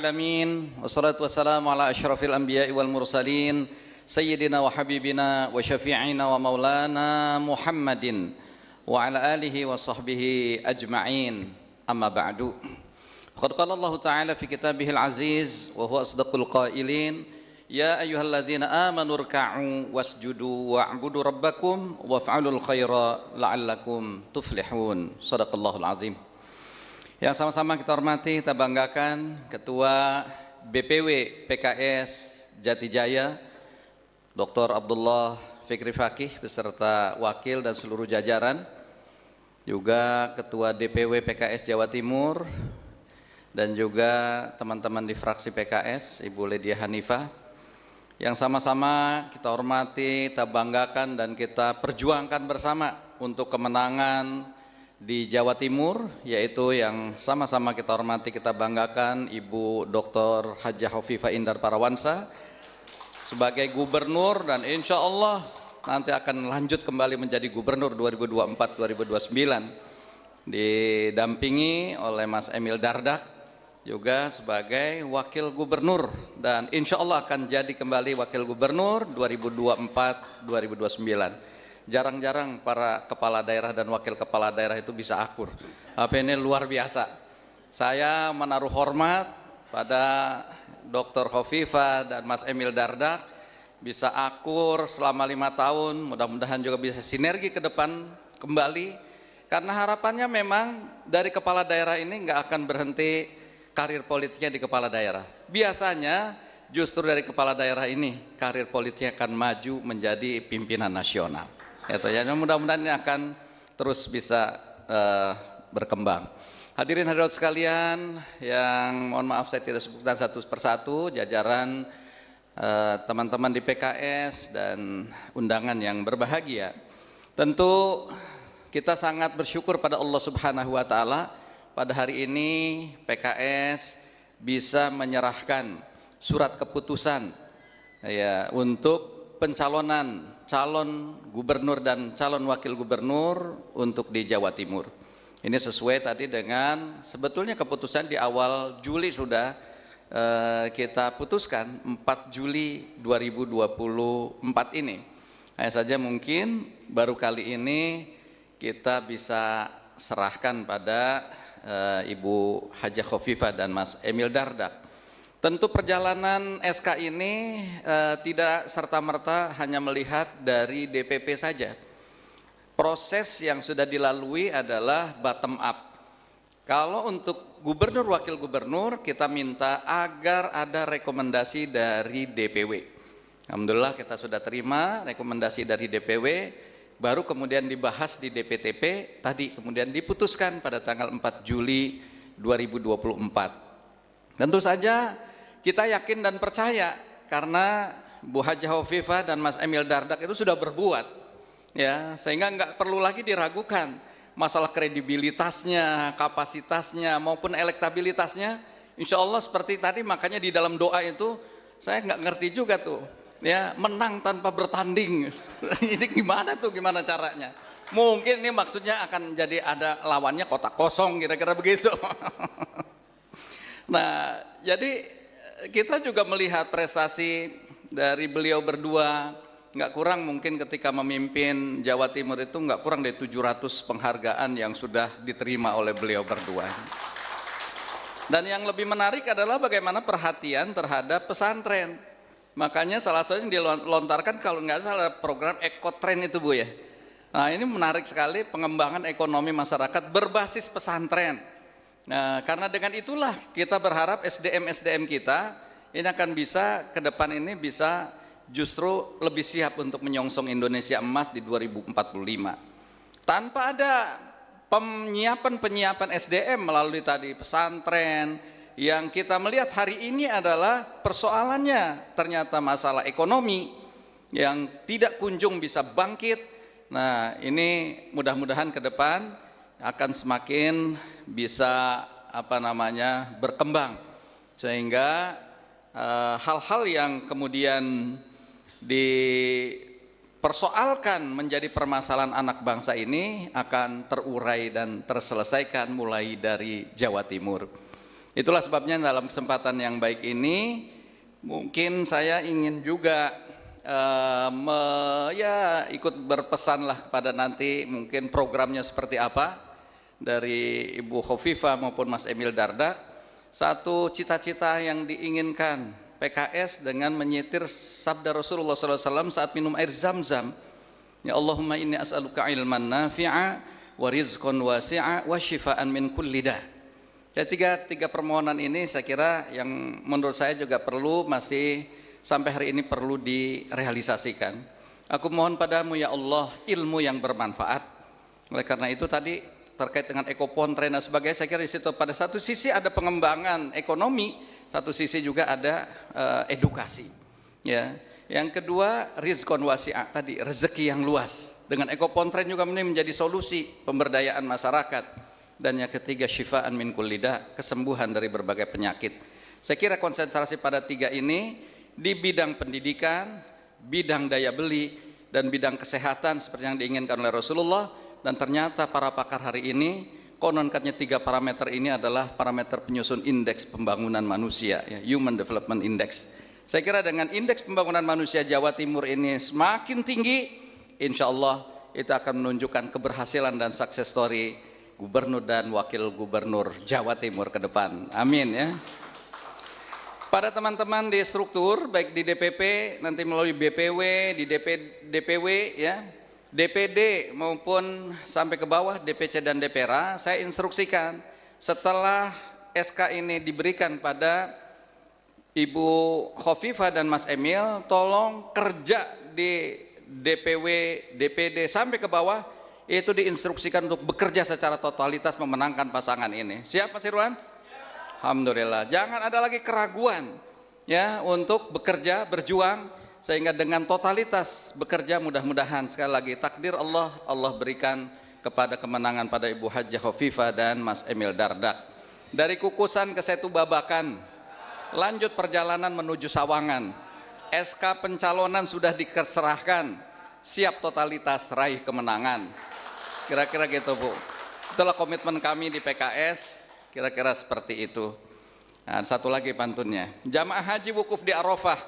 alamin wassalatu wassalamu ala asyrafil anbiya'i wal mursalin sayyidina wa habibina wa syafi'ina wa maulana Muhammadin wa ala alihi wa sahbihi ajma'in amma ba'du. Qad qala Allah Ta'ala fi kitabihil aziz wa huwa asdaqul qailin ya ayyuhalladzina amanu rka'u wasjudu wa'budu rabbakum waf'alul khaira la'allakum tuflihun. Shadaqallahul azim. Yang sama-sama kita hormati, kita banggakan Ketua BPW PKS Jatijaya Dr. Abdullah Fikri Fakih beserta wakil dan seluruh jajaran, juga Ketua DPW PKS Jawa Timur, dan juga teman-teman di fraksi PKS Ibu Ledia Hanifah, yang sama-sama kita hormati, kita banggakan dan kita perjuangkan bersama untuk kemenangan di Jawa Timur, yaitu yang sama-sama kita hormati, kita banggakan Ibu Dr. Hajah Hovifah Indar Parawansa sebagai gubernur, dan insya Allah nanti akan lanjut kembali menjadi gubernur 2024-2029, didampingi oleh Mas Emil Dardak juga sebagai wakil gubernur, dan insya Allah akan jadi kembali wakil gubernur 2024-2029. Jarang-jarang para kepala daerah dan wakil kepala daerah itu bisa akur. Apa ini luar biasa. Saya menaruh hormat pada Dr. Hovifah dan Mas Emil Dardak, bisa akur selama 5 tahun, mudah-mudahan juga bisa sinergi ke depan kembali, karena harapannya memang dari kepala daerah ini nggak akan berhenti karir politiknya di kepala daerah. Biasanya justru dari kepala daerah ini karir politiknya akan maju menjadi pimpinan nasional. Ya, mudah-mudahan ini akan terus bisa berkembang. Hadirin hadirat sekalian, yang mohon maaf saya tidak sebutkan satu persatu, jajaran teman-teman di PKS dan undangan yang berbahagia. Tentu kita sangat bersyukur pada Allah Subhanahu wa Ta'ala, pada hari ini PKS bisa menyerahkan surat keputusan ya untuk pencalonan calon gubernur dan calon wakil gubernur untuk di Jawa Timur. Ini sesuai tadi dengan sebetulnya keputusan di awal Juli sudah kita putuskan 4 Juli 2024 ini. Hanya saja mungkin baru kali ini kita bisa serahkan pada Ibu Hajah Hovifah dan Mas Emil Dardak. Tentu perjalanan SK ini tidak serta-merta hanya melihat dari DPP saja. Proses yang sudah dilalui adalah bottom up. Kalau untuk gubernur wakil gubernur kita minta agar ada rekomendasi dari DPW. Alhamdulillah kita sudah terima rekomendasi dari DPW, baru kemudian dibahas di DPTP, tadi kemudian diputuskan pada tanggal 4 Juli 2024. Tentu saja kita yakin dan percaya karena Bu Hajah Hovifah dan Mas Emil Dardak itu sudah berbuat, ya, sehingga nggak perlu lagi diragukan masalah kredibilitasnya, kapasitasnya maupun elektabilitasnya. Insya Allah seperti tadi, makanya di dalam doa itu saya nggak ngerti juga tuh, ya, menang tanpa bertanding. Ini gimana tuh, gimana caranya? Mungkin ini maksudnya akan jadi ada lawannya kotak kosong, kira-kira begitu. Nah, jadi kita juga melihat prestasi dari beliau berdua, nggak kurang mungkin ketika memimpin Jawa Timur itu nggak kurang dari 700 penghargaan yang sudah diterima oleh beliau berdua. Dan yang lebih menarik adalah bagaimana perhatian terhadap pesantren. Makanya salah satunya dilontarkan kalau nggak salah program Ekotrend itu, Bu, ya. Nah, ini menarik sekali, pengembangan ekonomi masyarakat berbasis pesantren. Nah, karena dengan itulah kita berharap SDM kita ini akan bisa ke depan ini bisa justru lebih siap untuk menyongsong Indonesia emas di 2045. Tanpa ada penyiapan SDM melalui tadi pesantren, yang kita melihat hari ini adalah persoalannya ternyata masalah ekonomi yang tidak kunjung bisa bangkit. Nah, ini mudah-mudahan ke depan akan semakin bisa berkembang, sehingga hal-hal yang kemudian dipersoalkan menjadi permasalahan anak bangsa ini akan terurai dan terselesaikan mulai dari Jawa Timur. Itulah sebabnya dalam kesempatan yang baik ini mungkin saya ingin juga ikut berpesan lah kepada nanti mungkin programnya seperti apa dari Ibu Khofifah maupun Mas Emil Dardak. Satu cita-cita yang diinginkan PKS dengan menyitir sabda Rasulullah SAW saat minum air Zam-Zam. Ya Allahumma inni as'aluka ilman nafi'a wa rizqan wasi'a wa shifaan min kulli da'. Ya, tiga permohonan ini saya kira yang menurut saya juga perlu masih sampai hari ini perlu direalisasikan. Aku mohon padamu ya Allah ilmu yang bermanfaat. Oleh karena itu tadi terkait dengan ekopontren dan sebagainya, saya kira di situ pada satu sisi ada pengembangan ekonomi, satu sisi juga ada edukasi. Ya, yang kedua rizqon wasi'ah, tadi rezeki yang luas. Dengan ekopontren juga ini menjadi solusi pemberdayaan masyarakat. Dan yang ketiga syifaan min kulli da', kesembuhan dari berbagai penyakit. Saya kira konsentrasi pada tiga ini di bidang pendidikan, bidang daya beli, dan bidang kesehatan seperti yang diinginkan oleh Rasulullah. Dan ternyata para pakar hari ini konon katanya tiga parameter ini adalah parameter penyusun indeks pembangunan manusia, ya, Human Development Index. Saya kira dengan indeks pembangunan manusia Jawa Timur ini semakin tinggi, insya Allah itu akan menunjukkan keberhasilan dan success story gubernur dan wakil gubernur Jawa Timur ke depan. Amin ya. Pada teman-teman di struktur, baik di DPP, nanti melalui BPW, di DPW ya, DPD maupun sampai ke bawah DPC dan DPRA, saya instruksikan setelah SK ini diberikan pada Ibu Khofifah dan Mas Emil, tolong kerja di DPW, DPD sampai ke bawah, itu diinstruksikan untuk bekerja secara totalitas memenangkan pasangan ini. Siap Mas Irwan? Alhamdulillah. Jangan ada lagi keraguan ya untuk bekerja, berjuang, sehingga dengan totalitas bekerja mudah-mudahan sekali lagi takdir Allah, Allah berikan kepada kemenangan pada Ibu Hajah Khofifah dan Mas Emil Dardak. Dari Kukusan ke Setu Babakan, lanjut perjalanan menuju Sawangan. SK pencalonan sudah diserahkan, siap totalitas raih kemenangan. Kira-kira gitu Bu. Itulah komitmen kami di PKS, kira-kira seperti itu. Nah, satu lagi pantunnya. Jamaah haji wukuf di Arafah,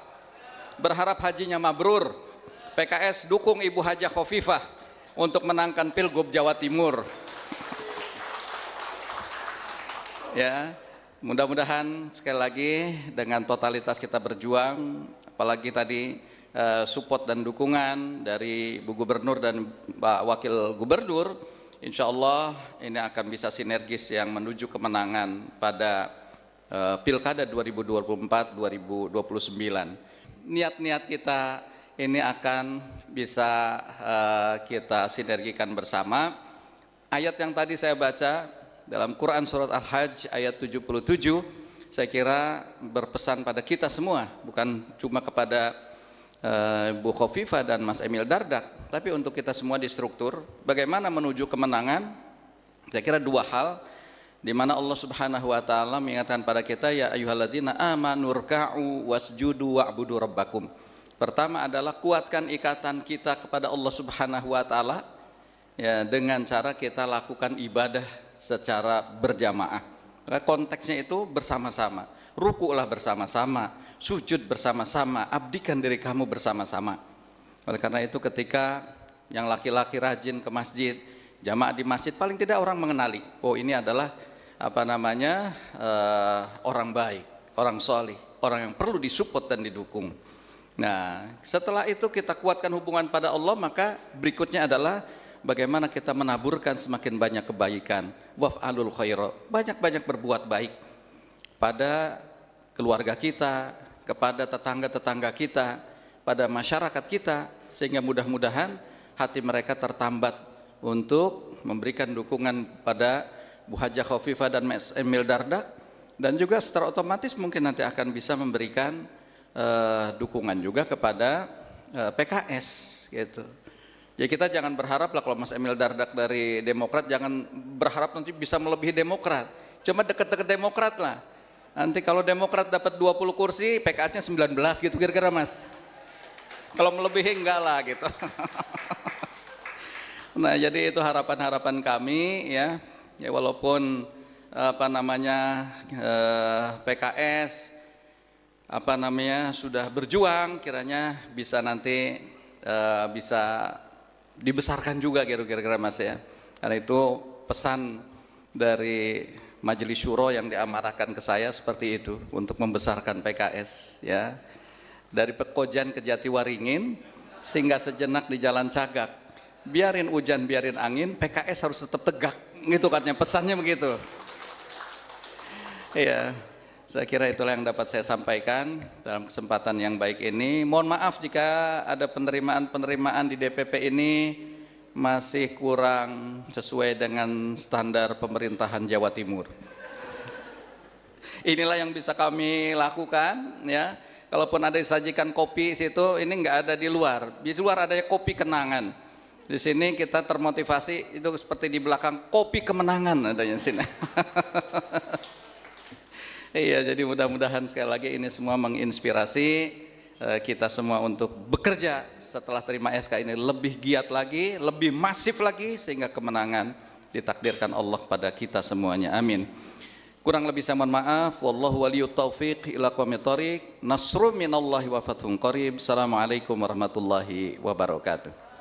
berharap hajinya mabrur. PKS dukung Ibu Hajah Khofifah untuk menangkan Pilgub Jawa Timur. Ya, mudah-mudahan sekali lagi dengan totalitas kita berjuang, apalagi tadi support dan dukungan dari Bu Gubernur dan Pak Wakil Gubernur, insya Allah ini akan bisa sinergis yang menuju kemenangan pada Pilkada 2024-2029. Niat-niat kita ini akan bisa kita sinergikan bersama. Ayat yang tadi saya baca dalam Quran surat Al-Hajj ayat 77, saya kira berpesan pada kita semua, bukan cuma kepada Bu Khofifah dan Mas Emil Dardak, tapi untuk kita semua di struktur, bagaimana menuju kemenangan. Saya kira dua hal di mana Allah Subhanahu wa taala mengingatkan pada kita, ya ayyuhalladzina amanu ruk'u wasjudu wa'budu rabbakum. Pertama adalah kuatkan ikatan kita kepada Allah Subhanahu wa taala ya, dengan cara kita lakukan ibadah secara berjamaah. Konteksnya itu bersama-sama, ruku'lah bersama-sama, sujud bersama-sama, abdikan diri kamu bersama-sama. Oleh karena itu ketika yang laki-laki rajin ke masjid, jamaah di masjid, paling tidak orang mengenali, oh ini adalah orang baik, orang solih, orang yang perlu disupport dan didukung. Nah, setelah itu kita kuatkan hubungan pada Allah, maka berikutnya adalah bagaimana kita menaburkan semakin banyak kebaikan. Waf'alul khaira, banyak-banyak berbuat baik pada keluarga kita, kepada tetangga-tetangga kita, pada masyarakat kita, sehingga mudah-mudahan hati mereka tertambat untuk memberikan dukungan pada Bu Hajah Khofifah dan Mas Emil Dardak, dan juga secara otomatis mungkin nanti akan bisa memberikan dukungan juga kepada PKS gitu. Ya kita jangan berharap lah kalau Mas Emil Dardak dari Demokrat, jangan berharap nanti bisa melebihi Demokrat, cuma deket-deket Demokrat lah. Nanti kalau Demokrat dapat 20 kursi, PKS-nya 19 gitu kira-kira Mas. Kalau melebihi enggak lah gitu. Nah jadi itu harapan-harapan kami ya. Ya walaupun PKS sudah berjuang, kiranya bisa nanti bisa dibesarkan juga kira-kira Mas ya. Karena itu pesan dari Majelis Syuro yang diamanahkan ke saya seperti itu, untuk membesarkan PKS ya. Dari Pekojan ke Jatiwaringin, singgah sejenak di Jalan Cagak, biarin hujan biarin angin, PKS harus tetap tegak, gitu katanya, pesannya begitu. Iya, saya kira itulah yang dapat saya sampaikan dalam kesempatan yang baik ini. Mohon maaf jika ada penerimaan di DPP ini masih kurang sesuai dengan standar pemerintahan Jawa Timur. Inilah yang bisa kami lakukan ya. Kalaupun ada disajikan kopi situ, ini nggak ada di luar. Di luar ada kopi kenangan. Di sini kita termotivasi, itu seperti di belakang, kopi kemenangan adanya di sini. Iya, jadi mudah-mudahan sekali lagi ini semua menginspirasi kita semua untuk bekerja setelah terima SK ini lebih giat lagi, lebih masif lagi, sehingga kemenangan ditakdirkan Allah pada kita semuanya. Amin. Kurang lebih saya mohon maaf. Wallahu waliyut taufiq ila aqwamit thoriq. Nasrun minallahi wa fathun qarib. Assalamualaikum warahmatullahi wabarakatuh.